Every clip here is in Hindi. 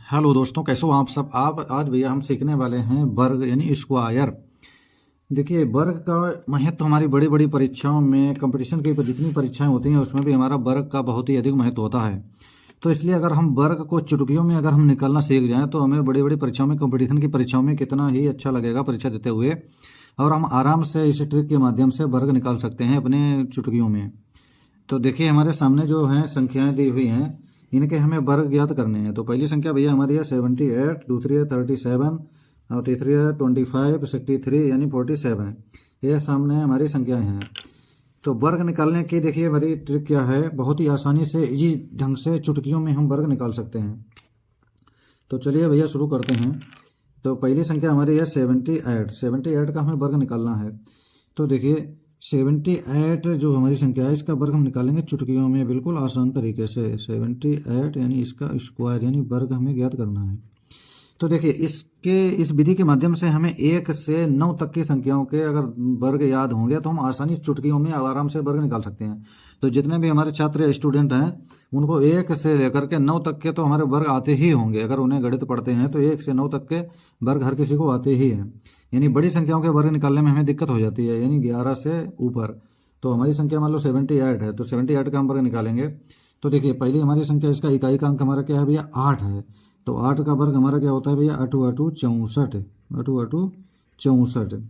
हेलो दोस्तों, कैसे हो आप सब। आप आज भैया हम सीखने वाले हैं वर्ग यानी स्क्वायर। देखिए, वर्ग का महत्व तो हमारी बड़ी बड़ी परीक्षाओं में, कंपटीशन की जितनी परीक्षाएं होती हैं उसमें भी हमारा वर्ग का बहुत ही अधिक महत्व होता है। तो इसलिए अगर हम वर्ग को चुटकियों में अगर हम निकालना सीख जाएं तो हमें बड़ी बड़ी परीक्षाओं में, कंपटीशन की परीक्षाओं में कितना ही अच्छा लगेगा परीक्षा देते हुए। और हम आराम से इस ट्रिक के माध्यम से वर्ग निकाल सकते हैं अपने चुटकियों में। तो देखिए, हमारे सामने जो हैं संख्याएं दी हुई हैं, इनके हमें वर्ग ज्ञात करने हैं। तो पहली संख्या भैया हमारी है 78, दूसरी है 37 और तीसरी है 25, 63 यानी 47। ये सामने हमारी संख्याएं हैं। तो वर्ग निकालने की देखिए हमारी ट्रिक क्या है, बहुत ही आसानी से इजी ढंग से चुटकियों में हम वर्ग निकाल सकते हैं। तो चलिए भैया शुरू करते हैं। तो पहली संख्या हमारी है 78। 78 का हमें वर्ग निकालना है। तो देखिए 78 जो हमारी संख्या है, इसका वर्ग हम निकालेंगे चुटकियों में बिल्कुल आसान तरीके से। 78 यानी इसका स्क्वायर यानी वर्ग हमें ज्ञात करना है। तो देखिए, इस विधि के माध्यम से हमें 1 से 9 तक की संख्याओं के अगर वर्ग याद होंगे तो हम आसानी से चुटकियों में आराम से वर्ग निकाल सकते हैं। तो जितने भी हमारे छात्र या स्टूडेंट हैं, उनको 1 से लेकर के 9 तक के तो हमारे वर्ग आते ही होंगे। अगर उन्हें गणित पढ़ते हैं तो 1 से 9 तक के वर्ग हर किसी को आते ही हैं। यानी बड़ी संख्याओं के वर्ग निकालने में हमें दिक्कत हो जाती है, यानी 11 से ऊपर। तो हमारी संख्या मान लो 78 है, तो 78 का हम वर्ग निकालेंगे। तो देखिए, पहली हमारी संख्या, इसका इकाई का अंक हमारा क्या है भैया, 8 है। तो 8 का वर्ग हमारा क्या होता है भैया, 8 8 64। 8 8 64।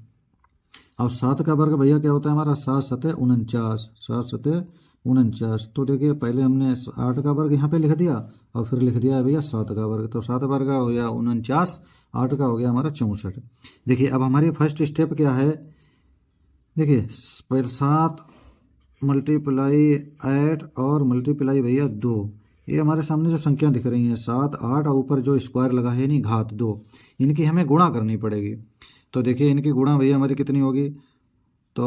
और 7 का वर्ग भैया क्या होता है हमारा, 7 7 49। 7 7 49। तो देखिए, पहले हमने 8 का वर्ग यहाँ पे लिख दिया और फिर लिख दिया है भैया 7 का वर्ग। तो 7 वर्ग का हो गया 49, 8 का हो गया हमारा 64। देखिए, अब हमारी फर्स्ट स्टेप क्या है। देखिए, 7 मल्टीप्लाई 8 और मल्टीप्लाई भैया 2। ये हमारे सामने जो संख्या दिख रही हैं 7 8 और ऊपर जो स्क्वायर लगा है यानी घात 2, इनकी हमें गुणा करनी पड़ेगी। तो देखिए, इनकी गुणा भैया हमारी कितनी होगी। तो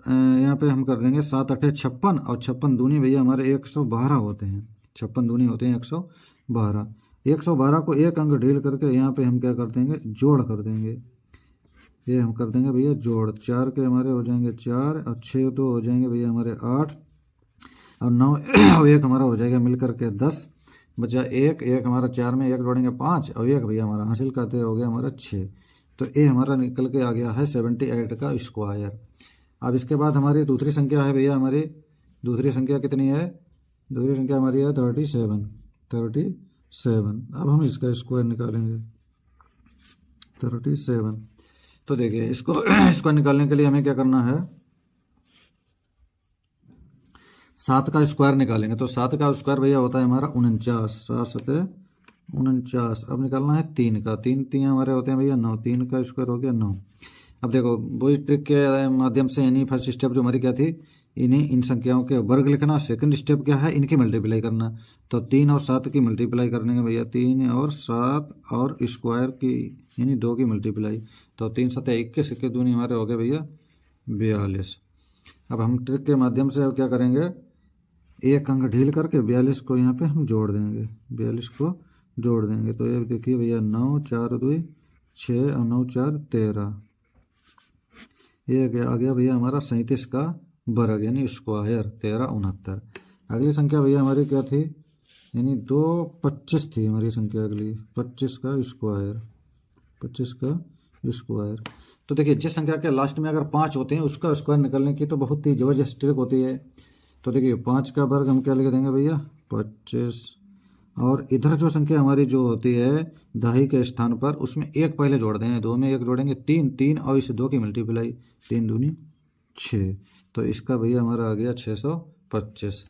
यहाँ पे हम कर देंगे 7 8 56 और 56 दूनी भैया हमारे 112 होते हैं। 56 दूनी होते हैं 112। 112 को एक अंक ढील करके यहाँ पे हम क्या कर देंगे, जोड़ कर देंगे। ये हम कर देंगे भैया जोड़। 4 के हमारे हो जाएंगे 4 और 6 तो हो जाएंगे भैया हमारे 8 और 9 और 1 हमारा हो जाएगा मिलकर के 10। बचा 1 1 हमारा 4 में 1 जोड़ेंगे 5 और 1 भैया हमारा हासिल करते हो गया हमारा 6। तो ये हमारा निकल के आ गया है 78 का स्क्वायर। अब इसके बाद हमारी दूसरी संख्या है भैया, हमारी दूसरी संख्या कितनी है, दूसरी संख्या हमारी है 37। 37। अब हम इसका स्क्वायर निकालेंगे 37। तो देखिए, इसको निकालने के लिए हमें क्या करना है, 7 का स्क्वायर निकालेंगे। तो 7 का स्क्वायर भैया होता है हमारा 49। 7 7 49। अब निकालना है 3 का। 3 3 हमारे होते हैं भैया 9। 3 का स्क्वायर हो गया 9। अब देखो, वही ट्रिक के माध्यम से, यानी फर्स्ट स्टेप जो हमारी क्या थी, इन संख्याओं के वर्ग लिखना। सेकंड स्टेप क्या है, इनकी मल्टीप्लाई करना। तो 3 और 7 की मल्टीप्लाई करने के भैया 3 और 7 और स्क्वायर की यानी 2 की मल्टीप्लाई। तो 3 7 21 के दूनी हमारे हो गए भैया 42। अब हम ट्रिक के माध्यम से अब क्या करेंगे, एक अंक ढील करके 42 को यहाँ पे हम जोड़ देंगे। 42 को जोड़ देंगे तो ये देखिए भैया 9 4 2 6 और 9 4 13। ये आ गया भैया हमारा 37 का वर्ग यानी स्क्वायर 13 69। अगली संख्या भैया हमारी क्या थी, यानी 2 25 थी हमारी संख्या अगली। 25 का स्क्वायर। 25 का स्क्वायर। तो देखिए, जिस संख्या के लास्ट में अगर 5 होते हैं उसका स्क्वायर निकलने की तो बहुत ही जबरदस्त ट्रिक होती है। तो देखिए, 5 का वर्ग हम क्या लिख देंगे भैया 25। और इधर जो संख्या हमारी जो होती है दहाई के स्थान पर, उसमें 1 पहले जोड़ देंगे। 2 में 1 जोड़ेंगे 3 3 और इस 2 की मल्टीप्लाई 3 दूनी 6। तो इसका भैया हमारा आ गया 625।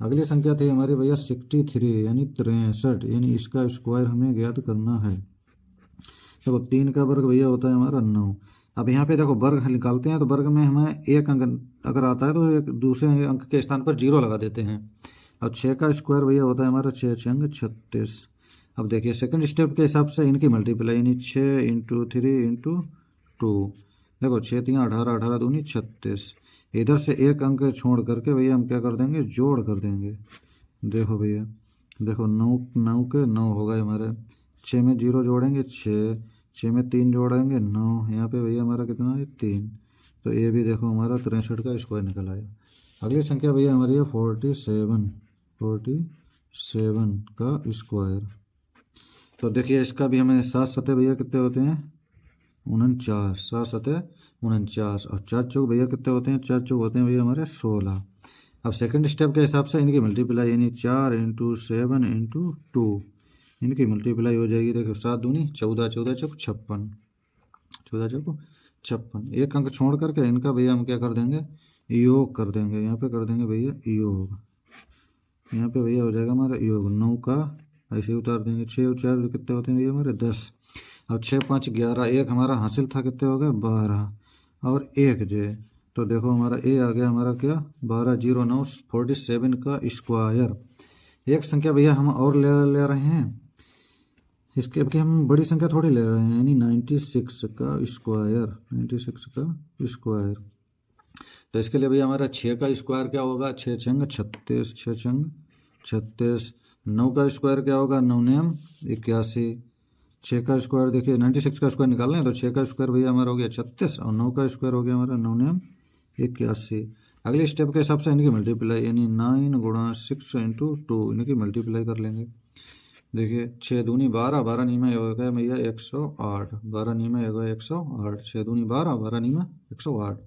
अगली संख्या थी हमारी भैया 63 यानी 63, यानी इसका स्क्वायर हमें ज्ञात करना है। देखो, 3 का वर्ग भैया होता है हमारा 9। अब यहाँ पे देखो, वर्ग निकालते हैं तो वर्ग में हमें एक अंक अगर आता है तो एक दूसरे अंक के स्थान पर 0 लगा देते हैं। अब 6 का स्क्वायर भैया होता है हमारा 6 6 36। अब देखिए, सेकंड स्टेप के हिसाब से इनकी मल्टीप्लाई यानी 6 इंटू 3 इंटू 2। देखो, 6 3 18 18 दूनी 36। इधर से एक अंक छोड़ करके भैया हम क्या कर देंगे, जोड़ कर देंगे। देखो भैया, देखो 9 9 के 9 हो गए हमारे। 6 में 0 जोड़ेंगे 6, 6 में 3 जोड़ेंगे 9। यहाँ पे भैया हमारा कितना है 3। तो ये भी देखो हमारा 63 का स्क्वायर निकल आया। अगली संख्या भैया हमारी है 47। 47 का स्क्वायर। तो देखिए इसका भी हमें 7 सतह भैया कितने होते हैं 49, 7 सतह 49, और 4 चौक भैया कितने होते हैं 4 चौक होते हैं भैया हमारे 16। अब सेकंड स्टेप के हिसाब से इनकी मल्टीप्लाई यानी 4 × 7 × 2 इनकी मल्टीप्लाई हो जाएगी। देखो 7 दूनी 14, 14 चौक 56, 14 चौक 56। एक अंक छोड़ करके इनका भैया हम क्या कर देंगे योग कर देंगे, यहाँ पे कर देंगे भैया योग, यहाँ पे भैया हो जाएगा हमारा योग 9 का ऐसे ही उतार देंगे। 6 और 4 कितने होते हैं भैया हमारे 10। अब 6 5 11, एक हमारा हासिल था कितने हो गए 12 और 1 जे, तो देखो हमारा ए आ गया हमारा क्या 12 0 9 47 का स्क्वायर। एक संख्या भैया हम और ले रहे हैं इसके, अब हम बड़ी संख्या थोड़ी ले रहे हैं यानी 96 का स्क्वायर, 96 का स्क्वायर। तो इसके लिए भैया हमारा 6 का स्क्वायर क्या होगा 6 छंग 36, 6 छंग 36। 9 का स्क्वायर क्या होगा 9 नेम 81। 6 का स्क्वायर देखिए 96 का स्क्वायर निकाल लें तो 6 का स्क्वायर भैया हमारा हो गया 36 और 9 का स्क्वायर हो गया हमारा 9 नेम 81। अगले स्टेप के हिसाब से इनकी मल्टीप्लाई यानी 9 × 6 × 2 इनकी मल्टीप्लाई कर लेंगे। देखिए 6 दूनी 12, 12 नी में हो गया भैया 108, 12 नी में हो गया 108, 6 दूनी 12, 12 नी में 108।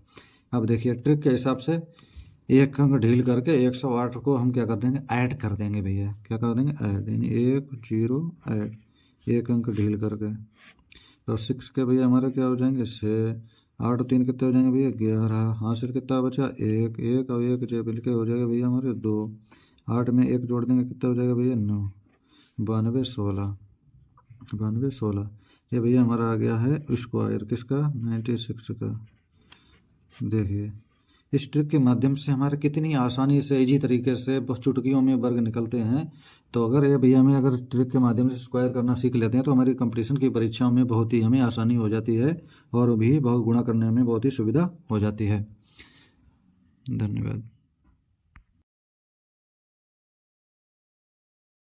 अब देखिए ट्रिक के हिसाब से एक अंक ढील करके 108 को हम क्या कर देंगे ऐड कर देंगे भैया, क्या कर देंगे ऐड, यानी 1 0 ऐड, एक अंक ढील करके। तो 6 के भैया हमारे क्या हो जाएंगे 6, 8 और 3 कितने हो जाएंगे भैया 11, हासिल कितना बचा 1, 1 और 1 जो मिल के हो जाएगा भैया हमारे 2, 8 में 1 जोड़ देंगे कितना हो जाएगा भैया 9, 92 16, 92 16। ये भैया हमारा आ गया है स्क्वायर किसका 96 का। देखिए इस ट्रिक के माध्यम से हमारे कितनी आसानी से इजी तरीके से बस चुटकियों में वर्ग निकलते हैं। तो अगर ये भैया हमें अगर ट्रिक के माध्यम से स्क्वायर करना सीख लेते हैं तो हमारी कंपटीशन की परीक्षाओं में बहुत ही हमें आसानी हो जाती है और भी बहुत गुणा करने में बहुत ही सुविधा हो जाती है। धन्यवाद।